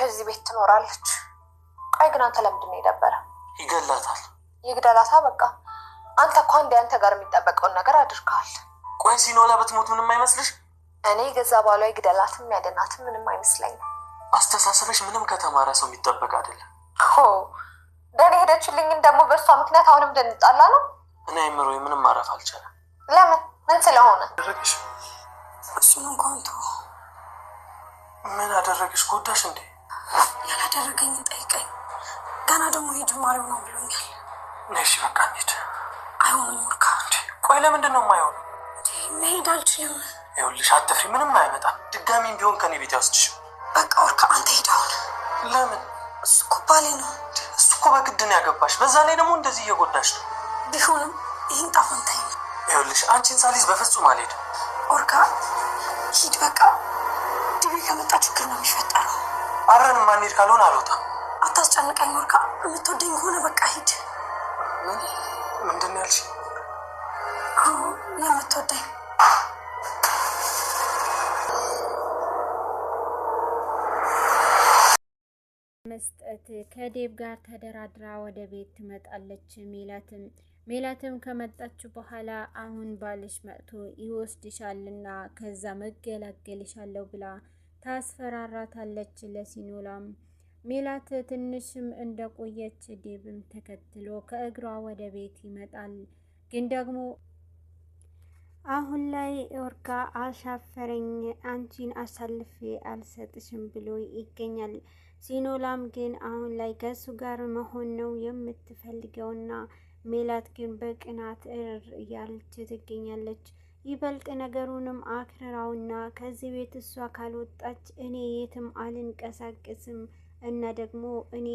እዚህ ቤት ትኖራለች። ቆይ ግን አንተ ለምንድን ነው የደበረ? ይገላታል። ይግደላታ በቃ። አንተ እኮ አንዴ አንተ ጋር የሚጠበቀውን ነገር አድርገሃል። ቆይ ሲኖላ ብትሞት ምንም አይመስልሽ? እኔ ገዛ ባሏ ይግደላትም ያደናትም ምንም አይመስለኝም። አስተሳሰብሽ ምንም ከተማረ ሰው የሚጠበቅ አይደለም። ደኔ ሄደችልኝን ደግሞ በእሷ ምክንያት አሁንም እንድንጣላ ነው? እኔ አይምሮ ምንም ማረፍ አልቻለም። ለምን? ምን ስለሆነ? አደረግሽ? እሱን እንኳን ተው። ምን አደረግሽ? ጎዳሽ እንዴ? ያላደረገኝን ጠይቀኝ። ገና ደግሞ የጅማሬው ነው ብሎኛል። ነሽ በቃ እንሂድ። አይሆንም ሙርካ። ቆይ ለምንድን ነው የማይሆነው? መሄድ አልችልም። ይኸውልሽ አትፍሪ፣ ምንም አይመጣም። ድጋሚም ቢሆን ከኔ ቤት ያወስድሽ። በቃ ወርካ አንተ ሂድ አሁን። ለምን? እሱ እኮ ባሌ ነው። እሱ እኮ በግድ ነው ያገባሽ። በዛ ላይ ደግሞ እንደዚህ እየጎዳሽ ነው። ቢሆንም ይህን ጣፈንታይ ነው። ይኸውልሽ አንቺን ሳሊዝ በፍጹም አልሄድም። ወርካ ሂድ በቃ። ድቤ ከመጣ ችግር ነው የሚፈጠረው። አብረን ማንሄድ ካልሆነ አልወጣም። አታስጨንቀኝ ወርካ። የምትወደኝ ከሆነ በቃ ሂድ። ምንድን ነው ያልሽ? የምትወደኝ መስጠት ከዴብ ጋር ተደራድራ ወደ ቤት ትመጣለች። ሜላትም ከመጣች በኋላ አሁን ባልሽ መጥቶ ይወስድሻልና ከዛ መገላገልሻለሁ ብላ ታስፈራራታለች ለሲኖላም። ሜላት ትንሽም እንደቆየች ዴብም ተከትሎ ከእግሯ ወደ ቤት ይመጣል። ግን ደግሞ አሁን ላይ ወርካ አሻፈረኝ፣ አንቺን አሳልፌ አልሰጥሽም ብሎ ይገኛል። ሲኖላም ግን አሁን ላይ ከሱ ጋር መሆን ነው የምትፈልገውና ሜላት ግን በቅናት እያለች ትገኛለች። ይበልጥ ነገሩንም አክርራውና ከዚህ ቤት እሷ ካልወጣች እኔ የትም አልንቀሳቀስም እና ደግሞ እኔ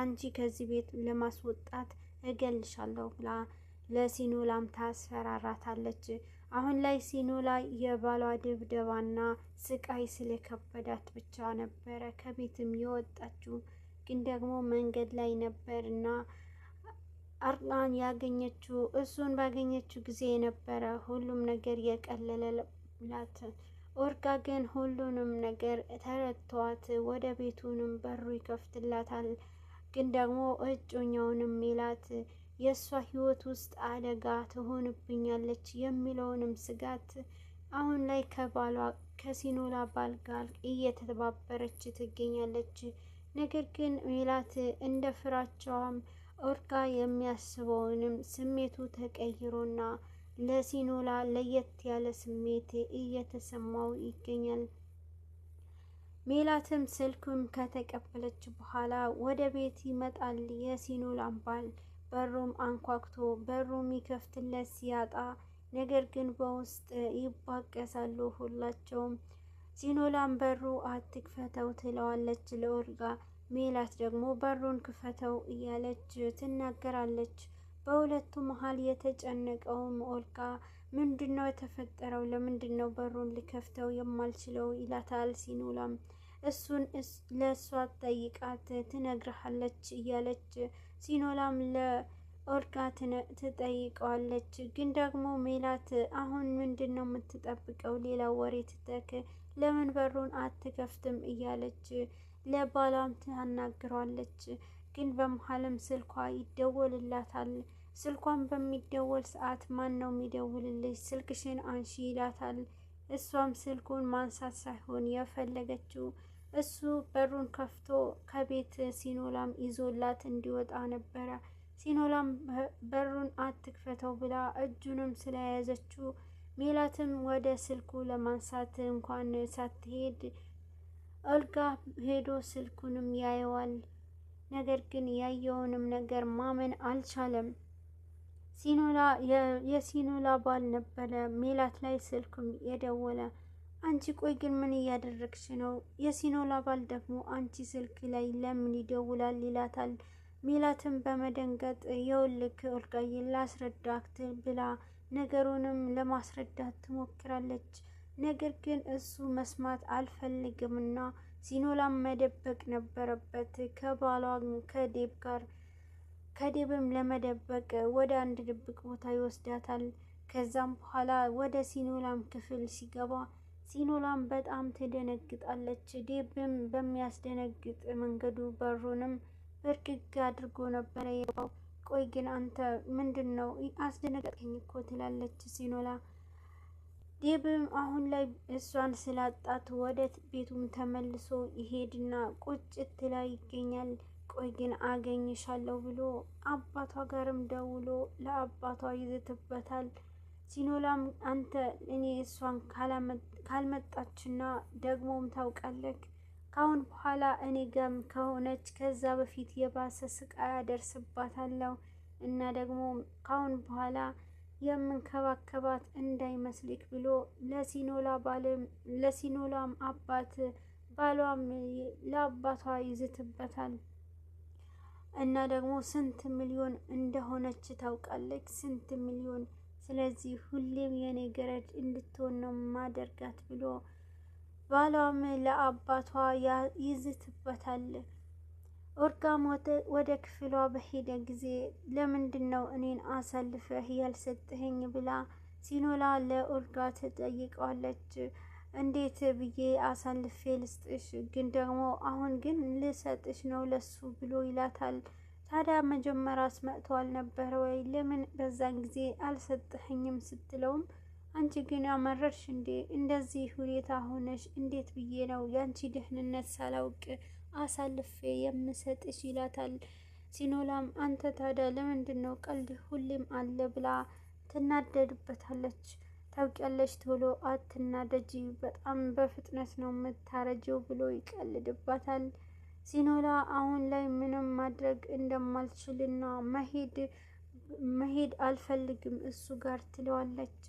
አንቺ ከዚህ ቤት ለማስወጣት እገልሻለሁ ብላ ለሲኖላም ታስፈራራታለች። አሁን ላይ ሲኖላ የባሏ ድብደባና ስቃይ ስለከበዳት ብቻ ነበረ ከቤትም የወጣችው። ግን ደግሞ መንገድ ላይ ነበርና አርላን ያገኘችው። እሱን ባገኘችው ጊዜ ነበረ ሁሉም ነገር የቀለለላት። ወርቃ ግን ሁሉንም ነገር ተረድቷት ወደ ቤቱንም በሩ ይከፍትላታል። ግን ደግሞ እጮኛውንም ሜላት የእሷ ህይወት ውስጥ አደጋ ትሆንብኛለች የሚለውንም ስጋት አሁን ላይ ከባሏ ከሲኖላ ባል ጋር እየተባበረች ትገኛለች። ነገር ግን ሜላት እንደ ፍራቻዋም ወርቃ የሚያስበውንም ስሜቱ ተቀይሮና ለሲኖላ ለየት ያለ ስሜት እየተሰማው ይገኛል። ሜላትም ስልኩን ከተቀበለች በኋላ ወደ ቤት ይመጣል የሲኖላም ባል። በሩም አንኳኩቶ በሩም ይከፍትለት ሲያጣ፣ ነገር ግን በውስጥ ይባቀሳሉ ሁላቸውም። ሲኖላም በሩ አትክፈተው ትለዋለች ለወርቃ። ሜላት ደግሞ በሩን ክፈተው እያለች ትናገራለች። በሁለቱ መሀል የተጨነቀውም ወርቃ ምንድነው የተፈጠረው? ለምንድነው በሩን ልከፍተው የማልችለው? ይላታል ሲኖላም። እሱን ለእሷ ጠይቃት ትነግርሃለች እያለች ሲኖላም ለወርቃ ትጠይቀዋለች። ግን ደግሞ ሜላት አሁን ምንድን ነው የምትጠብቀው? ሌላ ወሬ ትተክ ለምን በሩን አትከፍትም? እያለች ለባሏም ታናግሯለች። ግን በመሀልም ስልኳ ይደወልላታል። ስልኳን በሚደወል ሰዓት ማን ነው የሚደውልልሽ? ስልክሽን አንሺ ይላታል። እሷም ስልኩን ማንሳት ሳይሆን የፈለገችው እሱ በሩን ከፍቶ ከቤት ሲኖላም ይዞላት እንዲወጣ ነበረ። ሲኖላም በሩን አትክፈተው ብላ እጁንም ስለያዘችው ሜላትም ወደ ስልኩ ለማንሳት እንኳን ሳትሄድ ኦልጋ ሄዶ ስልኩንም ያየዋል። ነገር ግን ያየውንም ነገር ማመን አልቻለም። ሲኖላ የሲኖላ ባል ነበረ ሜላት ላይ ስልኩም የደወለ። አንቺ ቆይ ግን ምን እያደረግሽ ነው? የሲኖላ ባል ደግሞ አንቺ ስልክ ላይ ለምን ይደውላል? ይላታል። ሜላትም በመደንገጥ የውልክ ኦልጋዬ ላስረዳት ብላ ነገሩንም ለማስረዳት ትሞክራለች። ነገር ግን እሱ መስማት አልፈልግምና ሲኖላም መደበቅ ነበረበት ከባሏ ከዴብ ጋር። ከዴብም ለመደበቅ ወደ አንድ ድብቅ ቦታ ይወስዳታል። ከዛም በኋላ ወደ ሲኖላም ክፍል ሲገባ ሲኖላም በጣም ትደነግጣለች። ዴብም በሚያስደነግጥ መንገዱ በሩንም በርግግ አድርጎ ነበረ የገባው። ቆይ ግን አንተ ምንድን ነው አስደነገጥከኝ እኮ ትላለች ሲኖላ። ዴብም አሁን ላይ እሷን ስላጣት ወደ ቤቱም ተመልሶ ይሄድና ቁጭት ላይ ይገኛል። ቆይ ግን አገኝሻለሁ ብሎ አባቷ ጋርም ደውሎ ለአባቷ ይዝትበታል። ሲኖላም አንተ እኔ እሷን ካልመጣችና ደግሞም ታውቃለህ ካሁን በኋላ እኔ ጋም ከሆነች ከዛ በፊት የባሰ ስቃይ አደርስባታለሁ እና ደግሞ ካሁን በኋላ የምንከባከባት እንዳይመስልክ ብሎ ለሲኖላም አባት ባሏም ለአባቷ ይዝትበታል። እና ደግሞ ስንት ሚሊዮን እንደሆነች ታውቃለች፣ ስንት ሚሊዮን። ስለዚህ ሁሌም የኔ ገረድ እንድትሆን ነው ማደርጋት ብሎ ባሏም ለአባቷ ይዝትበታል። ኦርጋም ወደ ክፍሏ በሄደ ጊዜ ለምንድን ነው እኔን አሳልፈህ ያልሰጠኸኝ ብላ ሲኖላ ለኦልጋ ትጠይቀዋለች። እንዴት ብዬ አሳልፌ ልስጥሽ? ግን ደግሞ አሁን ግን ልሰጥሽ ነው ለሱ ብሎ ይላታል። ታዲያ መጀመሪያስ መጥቶ አልነበረ ወይ? ለምን በዛን ጊዜ አልሰጠኸኝም? ስትለውም አንቺ ግን አመረርሽ እንዴ? እንደዚህ ሁኔታ ሆነሽ እንዴት ብዬ ነው ያንቺ ደህንነት ሳላውቅ አሳልፌ የምሰጥሽ? ይላታል። ሲኖላም አንተ ታዲያ ለምንድን ነው ቀልድ ሁሌም አለ ብላ ትናደድበታለች። ታውቂያለሽ ቶሎ አትናደጂ፣ በጣም በፍጥነት ነው የምታረጀው ብሎ ይቀልድባታል። ሲኖላ አሁን ላይ ምንም ማድረግ እንደማልችልና መሄድ አልፈልግም እሱ ጋር ትለዋለች።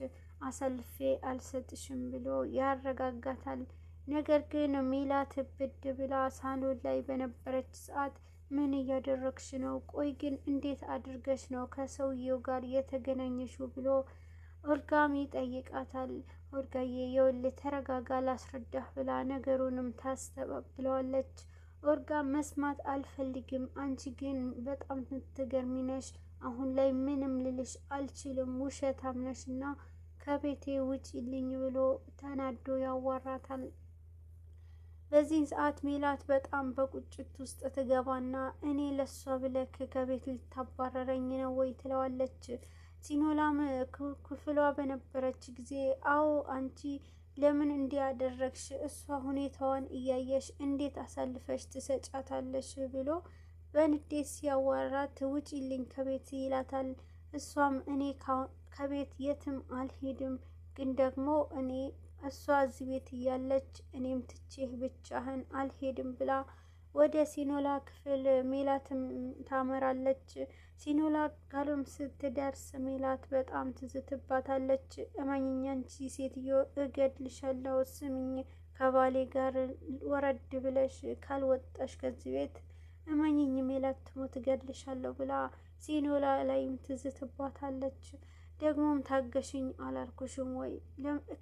አሳልፌ አልሰጥሽም ብሎ ያረጋጋታል። ነገር ግን ሜላት ብድ ብላ ሳሎን ላይ በነበረች ሰዓት ምን እያደረግሽ ነው? ቆይ ግን እንዴት አድርገሽ ነው ከሰውየው ጋር የተገናኘሽው? ብሎ ኦልጋም ይጠይቃታል። ኦልጋዬ የወልህ ተረጋጋ ላስረዳህ ብላ ነገሩንም ታስተባብለዋለች። ኦልጋም መስማት አልፈልግም፣ አንቺ ግን በጣም ትገርሚ ነሽ፣ አሁን ላይ ምንም ልልሽ አልችልም፣ ውሸታም ነሽ እና ከቤቴ ውጪልኝ ብሎ ተናዶ ያዋራታል። በዚህ ሰዓት ሜላት በጣም በቁጭት ውስጥ ትገባና እኔ ለሷ ብለክ ከቤት ልታባረረኝ ነው ወይ ትለዋለች። ሲኖላም ክፍሏ በነበረች ጊዜ አዎ አንቺ ለምን እንዲያደረግሽ እሷ ሁኔታዋን እያየሽ እንዴት አሳልፈሽ ትሰጫታለሽ? ብሎ በንዴት ሲያዋራት ውጪልኝ ከቤት ይላታል። እሷም እኔ ከቤት የትም አልሄድም፣ ግን ደግሞ እኔ እሷ እዚህ ቤት እያለች እኔም ትቼህ ብቻህን አልሄድም ብላ ወደ ሲኖላ ክፍል ሜላትም ታመራለች። ሲኖላ ጋርም ስትደርስ ሜላት በጣም ትዝትባታለች። እመኝኝ አንቺ ሴትዮ እገድልሻለሁ፣ ስምኝ ከባሌ ጋር ወረድ ብለሽ ካልወጣሽ ከዚህ ቤት እመኝኝ ሜላት ትሞት እገድልሻለሁ ብላ ሲኖላ ላይም ትዝትባታለች። ደግሞም ታገሽኝ አላልኩሽም ወይ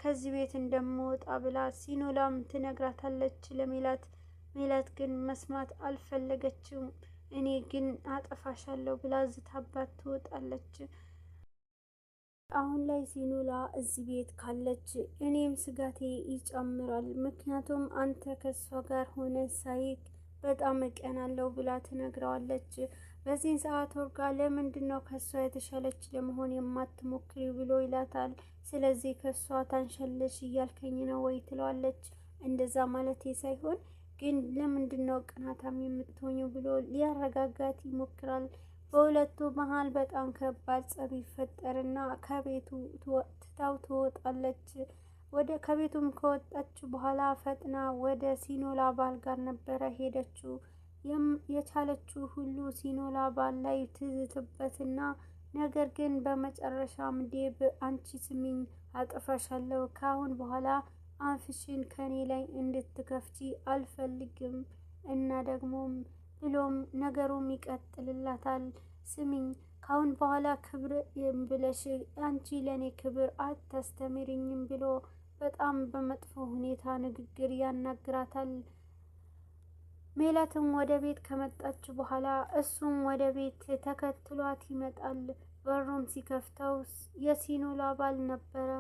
ከዚህ ቤት እንደምወጣ ብላ ሲኖላም ትነግራታለች ለሜላት። ሜላት ግን መስማት አልፈለገችም። እኔ ግን አጠፋሻለሁ ብላ ዝታባት ትወጣለች። አሁን ላይ ሲኖላ እዚህ ቤት ካለች እኔም ስጋቴ ይጨምራል፣ ምክንያቱም አንተ ከሷ ጋር ሆነ ሳይክ በጣም እቀናለሁ ብላ ትነግረዋለች። በዚህ ሰዓት ወርጋ ለምንድን ነው ከሷ የተሻለች ለመሆን የማትሞክሪው ብሎ ይላታል። ስለዚህ ከሷ ታንሻለሽ እያልከኝ ነው ወይ ትለዋለች። እንደዛ ማለቴ ሳይሆን ግን ለምንድን ነው ቅናታም የምትሆኘው ብሎ ሊያረጋጋት ይሞክራል። በሁለቱ መሀል በጣም ከባድ ጸብ ይፈጠርና ከቤቱ ትታው ትወጣለች። ከቤቱም ከወጣች በኋላ ፈጥና ወደ ሲኖላ ባል ጋር ነበረ ሄደችው። የቻለችው ሁሉ ሲኖላ ባል ላይ ትዝትበትና ነገር ግን በመጨረሻም ዴብ አንቺ ስሚኝ አጥፋሻለሁ፣ ካሁን በኋላ አፍሽን ከኔ ላይ እንድትከፍቺ አልፈልግም እና ደግሞም ብሎም ነገሩም ይቀጥልላታል። ስሚኝ ካሁን በኋላ ክብር ብለሽ አንቺ ለኔ ክብር አታስተምሪኝም ብሎ በጣም በመጥፎ ሁኔታ ንግግር ያናግራታል። ሜላትም ወደ ቤት ከመጣች በኋላ እሱም ወደ ቤት ተከትሏት ይመጣል። በሩም ሲከፍተው የሲኖላ ባል ነበረ።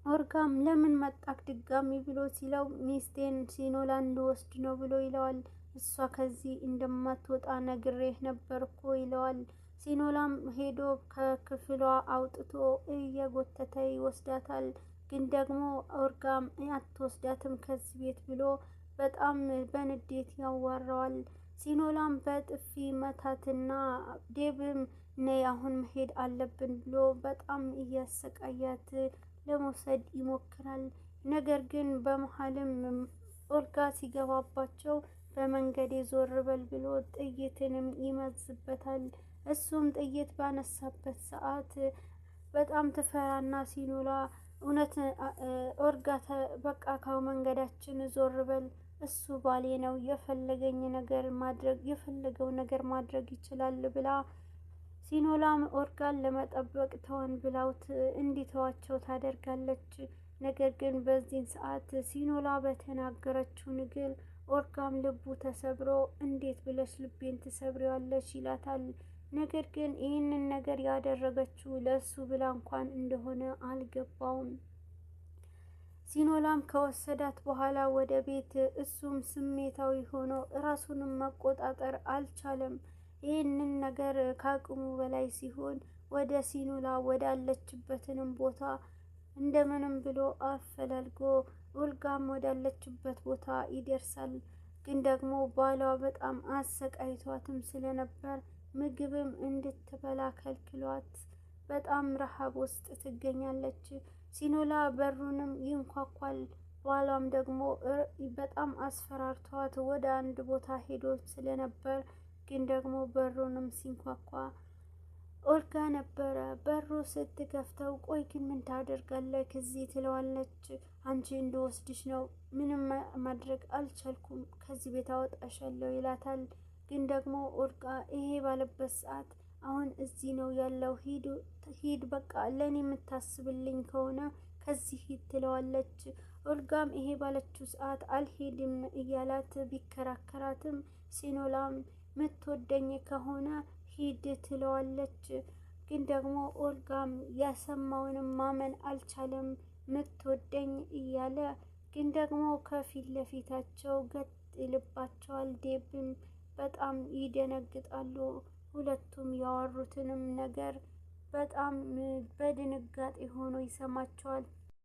ኦርጋም ለምን መጣክ ድጋሚ ብሎ ሲለው ሚስቴን ሲኖላን ልወስድ ነው ብሎ ይለዋል። እሷ ከዚህ እንደማትወጣ ነግሬህ ነበር እኮ ይለዋል። ሲኖላም ሄዶ ከክፍሏ አውጥቶ እየጎተተ ይወስዳታል። ግን ደግሞ ኦርጋም አትወስዳትም ከዚህ ቤት ብሎ በጣም በንዴት ያዋራዋል። ሲኖላም በጥፊ መታትና ዴብም ነይ አሁን መሄድ አለብን ብሎ በጣም እያሰቃያት ለመውሰድ ይሞክራል። ነገር ግን በመሀልም ኦልጋ ሲገባባቸው በመንገድ ዞር በል ብሎ ጥይትንም ይመዝበታል። እሱም ጥይት ባነሳበት ሰዓት በጣም ትፈራና ሲኖላ እውነት ኦልጋ በቃ ከመንገዳችን ዞር በል፣ እሱ ባሌ ነው የፈለገው ነገር ማድረግ ይችላል ብላ ሲኖላም ኦርጋን ለመጠበቅ ተወን ብላውት እንዲተዋቸው ታደርጋለች። ነገር ግን በዚህን ሰዓት ሲኖላ በተናገረችው ንግግር ኦርጋም ልቡ ተሰብሮ እንዴት ብለሽ ልቤን ትሰብሪዋለሽ ይላታል። ነገር ግን ይህንን ነገር ያደረገችው ለእሱ ብላ እንኳን እንደሆነ አልገባውም። ሲኖላም ከወሰዳት በኋላ ወደ ቤት እሱም ስሜታዊ ሆኖ ራሱንም መቆጣጠር አልቻለም። ይህንን ነገር ከአቅሙ በላይ ሲሆን ወደ ሲኖላ ወዳለችበትንም ቦታ እንደምንም ብሎ አፈላልጎ ኦልጋም ወዳለችበት ቦታ ይደርሳል። ግን ደግሞ ባሏ በጣም አሰቃይቷትም ስለነበር ምግብም እንድትበላ ከልክሏት በጣም ረሃብ ውስጥ ትገኛለች። ሲኖላ በሩንም ይንኳኳል። ባሏም ደግሞ በጣም አስፈራርቷት ወደ አንድ ቦታ ሄዶ ስለነበር ግን ደግሞ በሩንም ሲንኳኳ ኦልጋ ነበረ። በሩ ስትከፍተው ቆይ ግን ምን ታደርጋለህ እዚህ ትለዋለች። አንቺ እንድወስድሽ ነው፣ ምንም ማድረግ አልቻልኩም፣ ከዚህ ቤት አወጣሻለሁ ይላታል። ግን ደግሞ ኦልጋ ይሄ ባለበት ሰዓት አሁን እዚህ ነው ያለው፣ ሂድ በቃ ለእኔ የምታስብልኝ ከሆነ ከዚህ ሂድ ትለዋለች። ኦልጋም ይሄ ባለችው ሰዓት አልሄድም እያላት ቢከራከራትም ሲኖላም ምትወደኝ ከሆነ ሂድ ትለዋለች። ግን ደግሞ ኦልጋም ያሰማውንም ማመን አልቻለም። ምትወደኝ እያለ ግን ደግሞ ከፊት ለፊታቸው ገጥ ይልባቸዋል። ዴብም በጣም ይደነግጣሉ። ሁለቱም ያወሩትንም ነገር በጣም በድንጋጤ ሆኖ ይሰማቸዋል።